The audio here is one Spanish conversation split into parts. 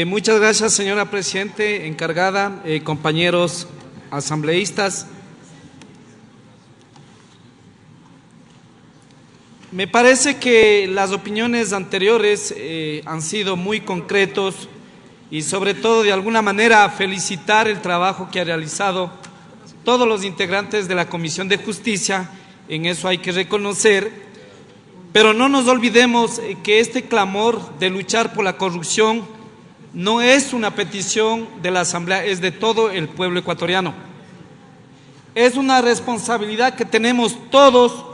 Muchas gracias, señora Presidente, encargada, compañeros asambleístas. Me parece que las opiniones anteriores han sido muy concretos y sobre todo de alguna manera felicitar el trabajo que ha realizado todos los integrantes de la Comisión de Justicia, en eso hay que reconocer, pero no nos olvidemos que este clamor de luchar por la corrupción no es una petición de la Asamblea, es de todo el pueblo ecuatoriano. Es una responsabilidad que tenemos todos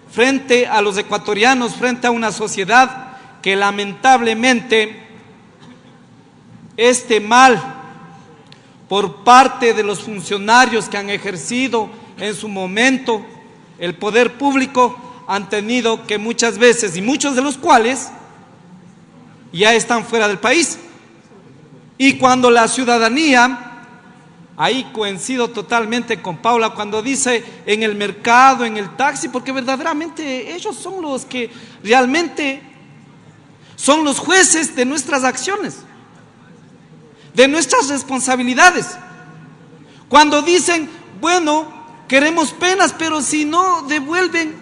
frente a los ecuatorianos, frente a una sociedad que lamentablemente este mal por parte de los funcionarios que han ejercido en su momento el poder público han tenido que muchas veces, y muchos de los cuales ya están fuera del país. Y cuando la ciudadanía, ahí coincido totalmente con Paula cuando dice en el mercado, en el taxi, porque verdaderamente ellos son los que realmente son los jueces de nuestras acciones, de nuestras responsabilidades. Cuando dicen, bueno, queremos penas, pero si no devuelven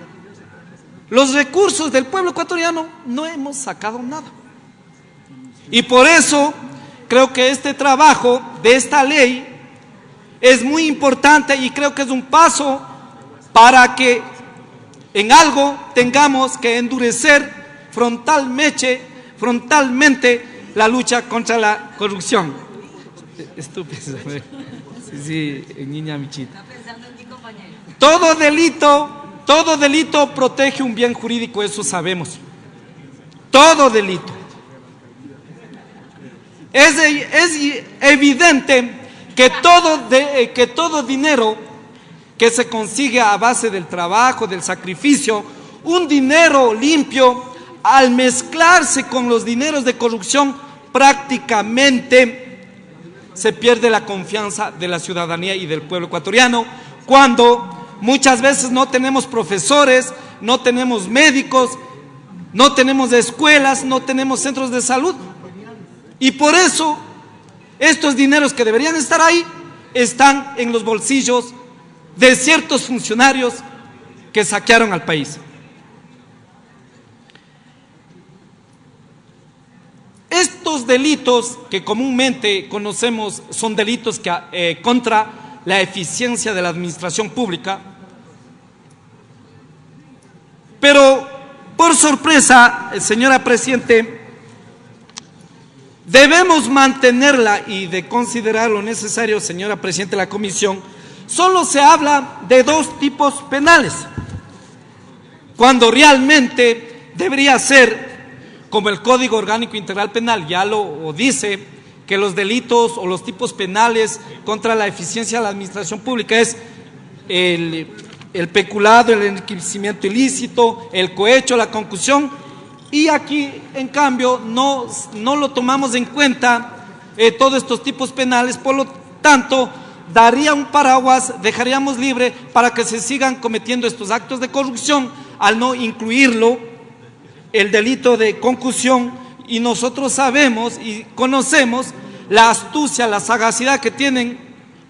los recursos del pueblo ecuatoriano, no hemos sacado nada. Y por eso creo que este trabajo de esta ley es muy importante y creo que es un paso para que en algo tengamos que endurecer frontalmente la lucha contra la corrupción. Estúpido. Sí, niña Michita. Todo delito protege un bien jurídico, eso sabemos. Todo delito. Es evidente que todo dinero que se consigue a base del trabajo, del sacrificio, un dinero limpio, al mezclarse con los dineros de corrupción, prácticamente se pierde la confianza de la ciudadanía y del pueblo ecuatoriano, cuando muchas veces no tenemos profesores, no tenemos médicos, no tenemos escuelas, no tenemos centros de salud. Y por eso estos dineros que deberían estar ahí están en los bolsillos de ciertos funcionarios que saquearon al país. Estos delitos que comúnmente conocemos son delitos que, contra la eficiencia de la administración pública, pero por sorpresa, señora Presidente, debemos mantenerla y de considerar lo necesario, señora Presidenta de la Comisión, solo se habla de dos tipos penales, cuando realmente debería ser, como el Código Orgánico Integral Penal ya lo dice, que los delitos o los tipos penales contra la eficiencia de la administración pública es el peculado, el enriquecimiento ilícito, el cohecho, la concusión. Y aquí, en cambio, no lo tomamos en cuenta todos estos tipos penales, por lo tanto, daría un paraguas, dejaríamos libre para que se sigan cometiendo estos actos de corrupción al no incluirlo el delito de concusión. Y nosotros sabemos y conocemos la astucia, la sagacidad que tienen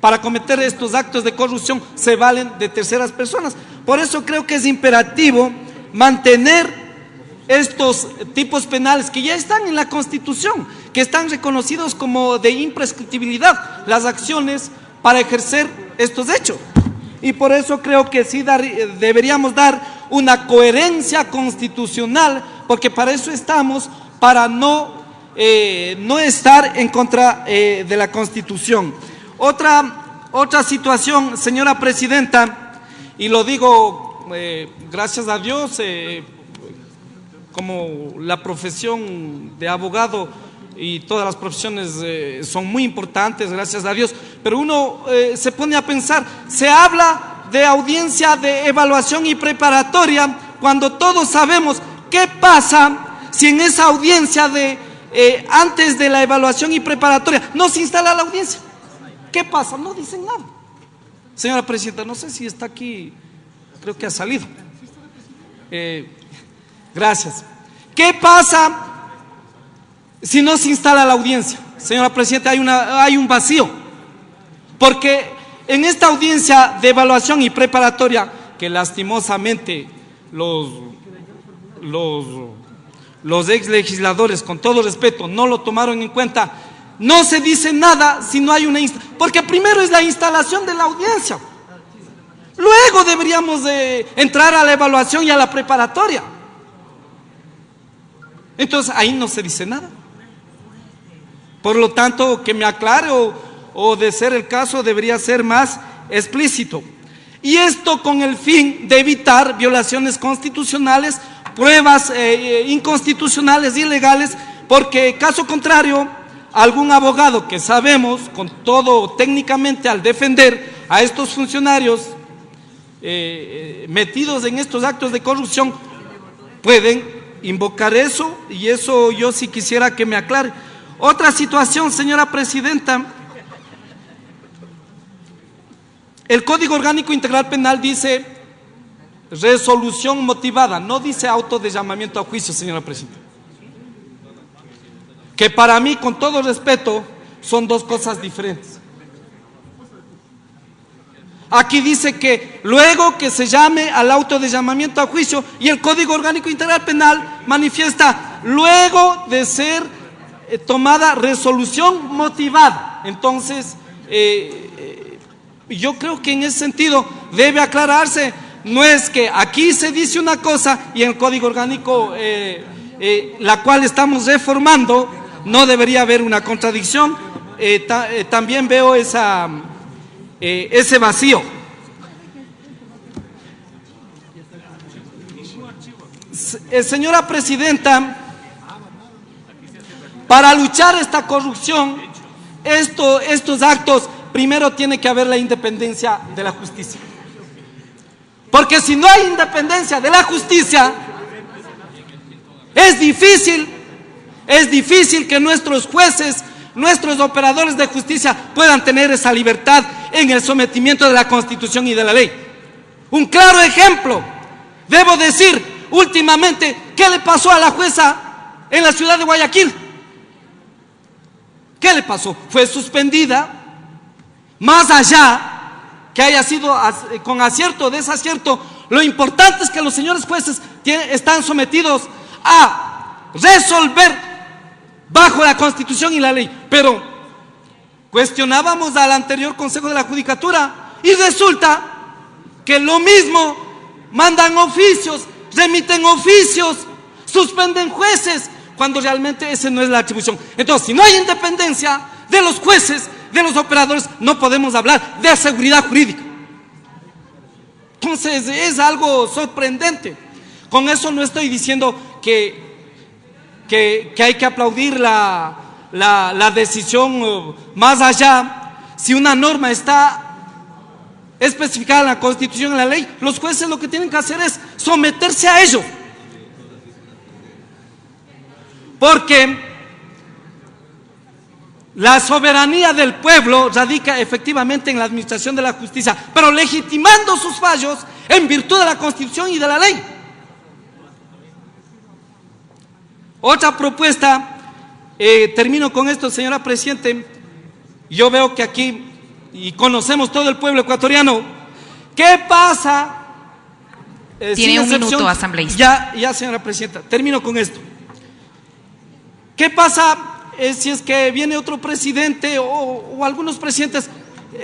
para cometer estos actos de corrupción, se valen de terceras personas. Por eso creo que es imperativo mantener estos tipos penales que ya están en la Constitución, que están reconocidos como de imprescriptibilidad las acciones para ejercer estos hechos. Y por eso creo que sí deberíamos dar una coherencia constitucional, porque para eso estamos, para no estar en contra de la Constitución. Otra situación, señora Presidenta, y lo digo gracias a Dios, como la profesión de abogado y todas las profesiones son muy importantes, gracias a Dios, pero uno se pone a pensar, se habla de audiencia de evaluación y preparatoria, cuando todos sabemos qué pasa si en esa audiencia antes de la evaluación y preparatoria no se instala la audiencia. ¿Qué pasa? No dicen nada. Señora Presidenta, no sé si está aquí, creo que ha salido. Gracias. ¿Qué pasa si no se instala la audiencia? Señora Presidenta, hay un vacío, porque en esta audiencia de evaluación y preparatoria, que lastimosamente los ex legisladores, con todo respeto, no lo tomaron en cuenta, no se dice nada si no hay porque primero es la instalación de la audiencia, luego deberíamos de entrar a la evaluación y a la preparatoria. Entonces ahí no se dice nada. Por lo tanto, que me aclare, o de ser el caso debería ser más explícito. Y esto con el fin de evitar violaciones constitucionales, pruebas inconstitucionales, ilegales, porque caso contrario, algún abogado que sabemos, con todo técnicamente, al defender a estos funcionarios metidos en estos actos de corrupción, pueden invocar eso, y eso yo sí quisiera que me aclare. Otra situación, señora Presidenta, el Código Orgánico Integral Penal dice resolución motivada, no dice auto de llamamiento a juicio, señora Presidenta, que para mí, con todo respeto, son dos cosas diferentes. Aquí dice que luego que se llame al auto de llamamiento a juicio, y el Código Orgánico Integral Penal manifiesta luego de ser tomada resolución motivada. Entonces, yo creo que en ese sentido debe aclararse. No es que aquí se dice una cosa y en el Código Orgánico, la cual estamos reformando, no debería haber una contradicción. También veo ese vacío. Señora Presidenta, para luchar esta corrupción, estos actos, primero tiene que haber la independencia de la justicia. Porque si no hay independencia de la justicia, es difícil que nuestros jueces, nuestros operadores de justicia puedan tener esa libertad en el sometimiento de la Constitución y de la ley. Un claro ejemplo, debo decir, últimamente, ¿qué le pasó a la jueza en la ciudad de Guayaquil? ¿Qué le pasó? Fue suspendida, más allá que haya sido con acierto o desacierto. Lo importante es que los señores jueces están sometidos a resolver bajo la Constitución y la ley. Pero cuestionábamos al anterior Consejo de la Judicatura y resulta que lo mismo, mandan oficios, remiten oficios, suspenden jueces, cuando realmente esa no es la atribución. Entonces, si no hay independencia de los jueces, de los operadores, no podemos hablar de seguridad jurídica. Entonces, es algo sorprendente. Con eso no estoy diciendo que hay que aplaudir la decisión más allá. Si una norma está especificada en la Constitución y en la ley, los jueces lo que tienen que hacer es someterse a ello. Porque la soberanía del pueblo radica efectivamente en la administración de la justicia, pero legitimando sus fallos en virtud de la Constitución y de la ley. Otra propuesta, termino con esto, señora Presidente. Yo veo que aquí, y conocemos todo el pueblo ecuatoriano, ¿qué pasa? Tiene un minuto, asambleísta. Ya, señora Presidenta, termino con esto. ¿Qué pasa si es que viene otro presidente o algunos presidentes?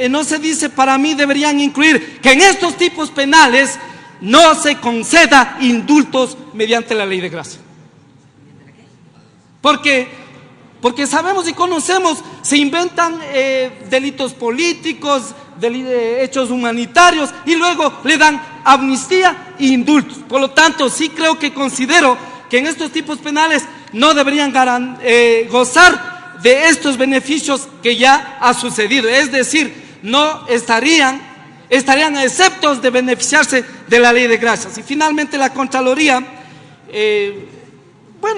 No se dice, para mí deberían incluir que en estos tipos penales no se conceda indultos mediante la ley de gracia. Porque sabemos y conocemos, se inventan delitos políticos, hechos humanitarios, y luego le dan amnistía e indultos. Por lo tanto, sí considero que en estos tipos penales no deberían gozar de estos beneficios que ya ha sucedido. Es decir, no estarían exceptos de beneficiarse de la ley de gracias. Y finalmente la Contraloría,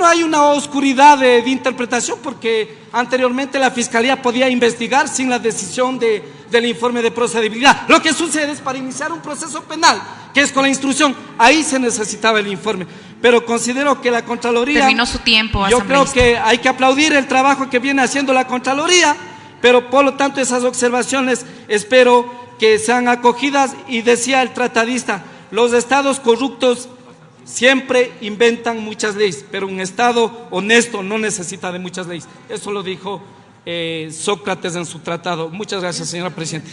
hay una oscuridad de interpretación, porque anteriormente la Fiscalía podía investigar sin la decisión del informe de procedibilidad. Lo que sucede es, para iniciar un proceso penal, que es con la instrucción, ahí se necesitaba el informe. pero considero que la Contraloría... Terminó su tiempo, yo creo que hay que aplaudir el trabajo que viene haciendo la Contraloría, pero por lo tanto esas observaciones espero que sean acogidas. Y decía el tratadista, los estados corruptos siempre inventan muchas leyes, pero un estado honesto no necesita de muchas leyes. Eso lo dijo Sócrates en su tratado. Muchas gracias, señora Presidenta.